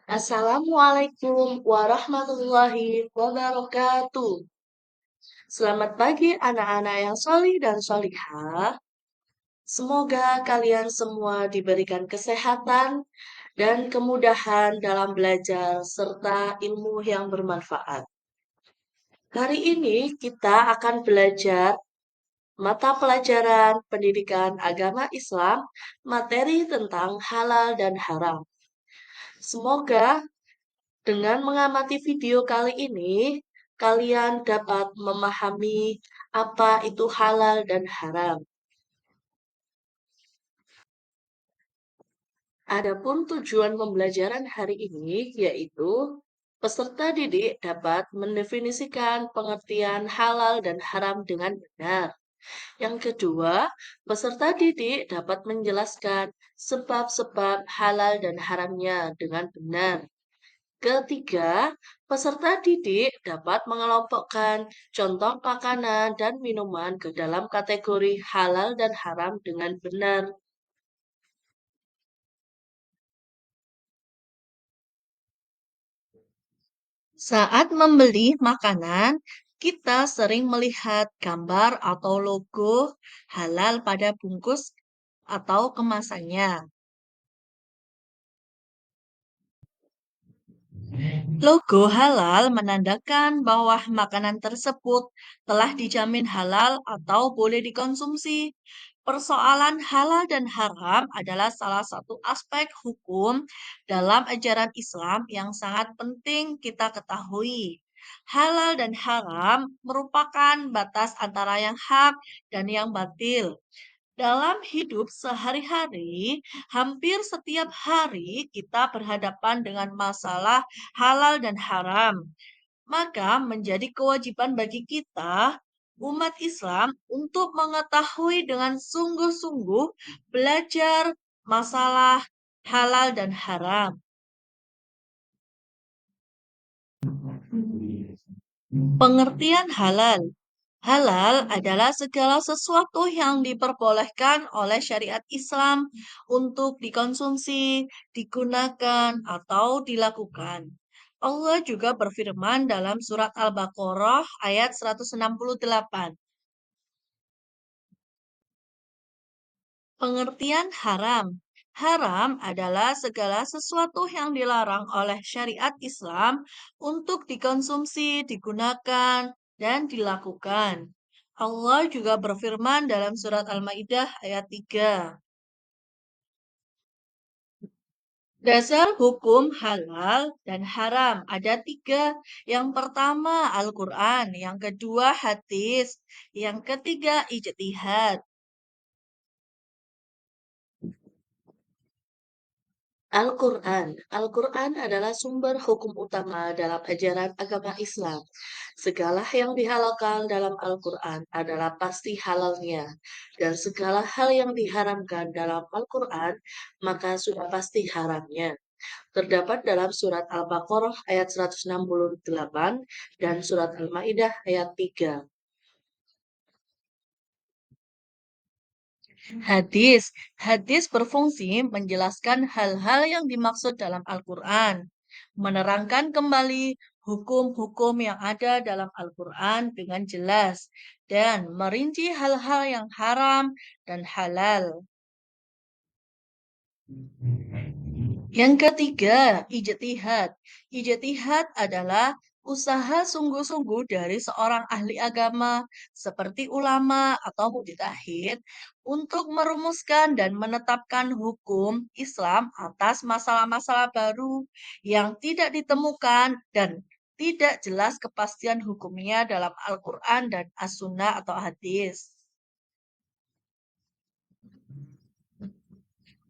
Assalamualaikum warahmatullahi wabarakatuh. Selamat pagi anak-anak yang solih dan solihah. Semoga kalian semua diberikan kesehatan dan kemudahan dalam belajar serta ilmu yang bermanfaat. Hari ini kita akan belajar mata pelajaran pendidikan agama Islam, materi tentang halal dan haram. Semoga dengan mengamati video kali ini, kalian dapat memahami apa itu halal dan haram. Adapun tujuan pembelajaran hari ini yaitu peserta didik dapat mendefinisikan pengertian halal dan haram dengan benar. Yang kedua, peserta didik dapat menjelaskan sebab-sebab halal dan haramnya dengan benar. Ketiga, peserta didik dapat mengelompokkan contoh makanan dan minuman ke dalam kategori halal dan haram dengan benar. Saat membeli makanan, kita sering melihat gambar atau logo halal pada bungkus atau kemasannya. Logo halal menandakan bahwa makanan tersebut telah dijamin halal atau boleh dikonsumsi. Persoalan halal dan haram adalah salah satu aspek hukum dalam ajaran Islam yang sangat penting kita ketahui. Halal dan haram merupakan batas antara yang hak dan yang batil. Dalam hidup sehari-hari, hampir setiap hari kita berhadapan dengan masalah halal dan haram. Maka menjadi kewajiban bagi kita, umat Islam, untuk mengetahui dengan sungguh-sungguh belajar masalah halal dan haram. Pengertian halal. Halal adalah segala sesuatu yang diperbolehkan oleh syariat Islam untuk dikonsumsi, digunakan, atau dilakukan. Allah juga berfirman dalam surat Al-Baqarah ayat 168. Pengertian haram. Haram adalah segala sesuatu yang dilarang oleh syariat Islam untuk dikonsumsi, digunakan, dan dilakukan. Allah juga berfirman dalam surat Al-Maidah ayat 3. Dasar hukum halal dan haram ada tiga. Yang pertama Al-Quran, yang kedua hadis, yang ketiga ijtihad. Al-Quran. Al-Quran adalah sumber hukum utama dalam ajaran agama Islam. Segala yang dihalalkan dalam Al-Quran adalah pasti halalnya. Dan segala hal yang diharamkan dalam Al-Quran, maka sudah pasti haramnya. Terdapat dalam surat Al-Baqarah ayat 168 dan surat Al-Maidah ayat 3. Hadis. Hadis berfungsi menjelaskan hal-hal yang dimaksud dalam Al-Quran, menerangkan kembali hukum-hukum yang ada dalam Al-Quran dengan jelas, dan merinci hal-hal yang haram dan halal. Yang ketiga, ijtihad. Ijtihad adalah usaha sungguh-sungguh dari seorang ahli agama seperti ulama atau mujtahid untuk merumuskan dan menetapkan hukum Islam atas masalah-masalah baru yang tidak ditemukan dan tidak jelas kepastian hukumnya dalam Al-Quran dan As-Sunnah atau hadis.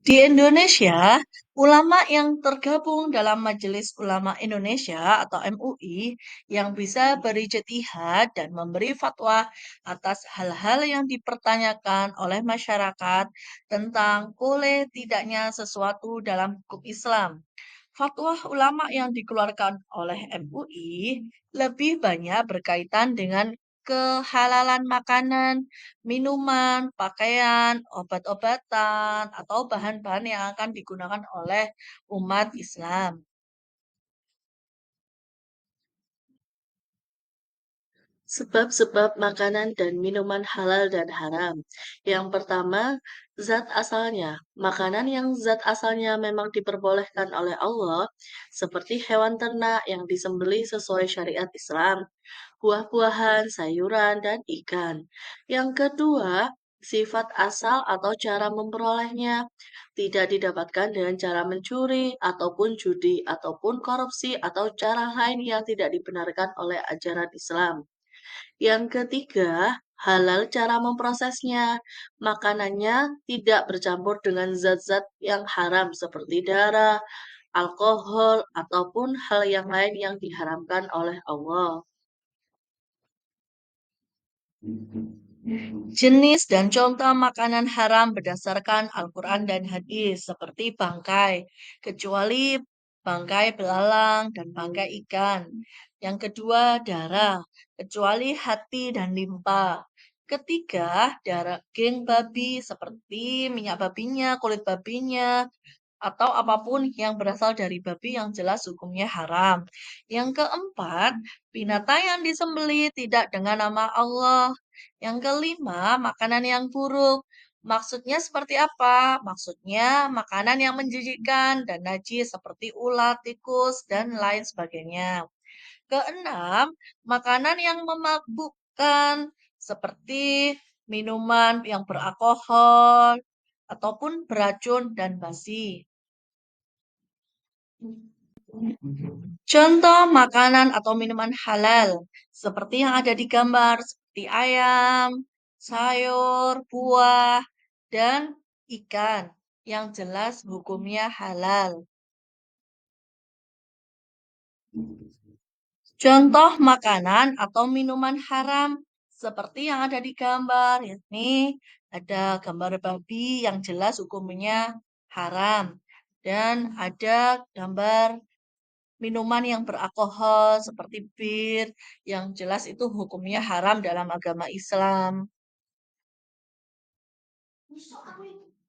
Di Indonesia, ulama yang tergabung dalam Majelis Ulama Indonesia atau MUI yang bisa berijtihad dan memberi fatwa atas hal-hal yang dipertanyakan oleh masyarakat tentang boleh tidaknya sesuatu dalam hukum Islam. Fatwa ulama yang dikeluarkan oleh MUI lebih banyak berkaitan dengan kehalalan makanan, minuman, pakaian, obat-obatan, atau bahan-bahan yang akan digunakan oleh umat Islam. Sebab-sebab makanan dan minuman halal dan haram. Yang pertama, zat asalnya. Makanan yang zat asalnya memang diperbolehkan oleh Allah, seperti hewan ternak yang disembelih sesuai syariat Islam, buah-buahan, sayuran, dan ikan. Yang kedua, sifat asal atau cara memperolehnya tidak didapatkan dengan cara mencuri, ataupun judi, ataupun korupsi, atau cara lain yang tidak dibenarkan oleh ajaran Islam. Yang ketiga, halal cara memprosesnya. Makanannya tidak bercampur dengan zat-zat yang haram seperti darah, alkohol, ataupun hal yang lain yang diharamkan oleh Allah. Jenis dan contoh makanan haram berdasarkan Al-Quran dan hadis seperti bangkai, kecuali bangkai belalang dan bangkai ikan. Yang kedua, darah, kecuali hati dan limpa. Ketiga, daging babi seperti minyak babinya, kulit babinya, atau apapun yang berasal dari babi yang jelas hukumnya haram. Yang keempat, binatang yang disembelih tidak dengan nama Allah. Yang kelima, makanan yang buruk. Maksudnya seperti apa? Maksudnya makanan yang menjijikkan dan najis seperti ulat, tikus, dan lain sebagainya. Keenam, makanan yang memabukkan seperti minuman yang beralkohol ataupun beracun dan basi. Contoh makanan atau minuman halal seperti yang ada di gambar, seperti ayam, sayur, buah, dan ikan yang jelas hukumnya halal. Contoh makanan atau minuman haram seperti yang ada di gambar, yakni ada gambar babi yang jelas hukumnya haram dan ada gambar minuman yang beralkohol seperti bir yang jelas itu hukumnya haram dalam agama Islam.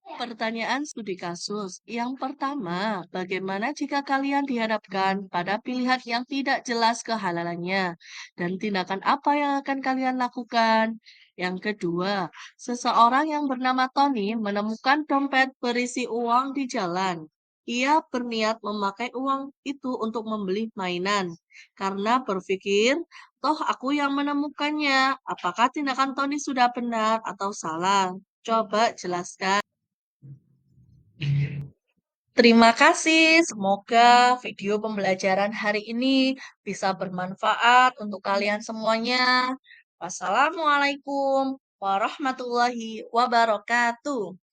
Pertanyaan studi kasus. Yang pertama, bagaimana jika kalian dihadapkan pada pilihan yang tidak jelas kehalalannya dan tindakan apa yang akan kalian lakukan? Yang kedua, seseorang yang bernama Tony menemukan dompet berisi uang di jalan. Ia berniat memakai uang itu untuk membeli mainan karena berpikir, toh aku yang menemukannya. Apakah tindakan Tony sudah benar atau salah? Coba jelaskan. Terima kasih. Semoga video pembelajaran hari ini bisa bermanfaat untuk kalian semuanya. Wassalamualaikum warahmatullahi wabarakatuh.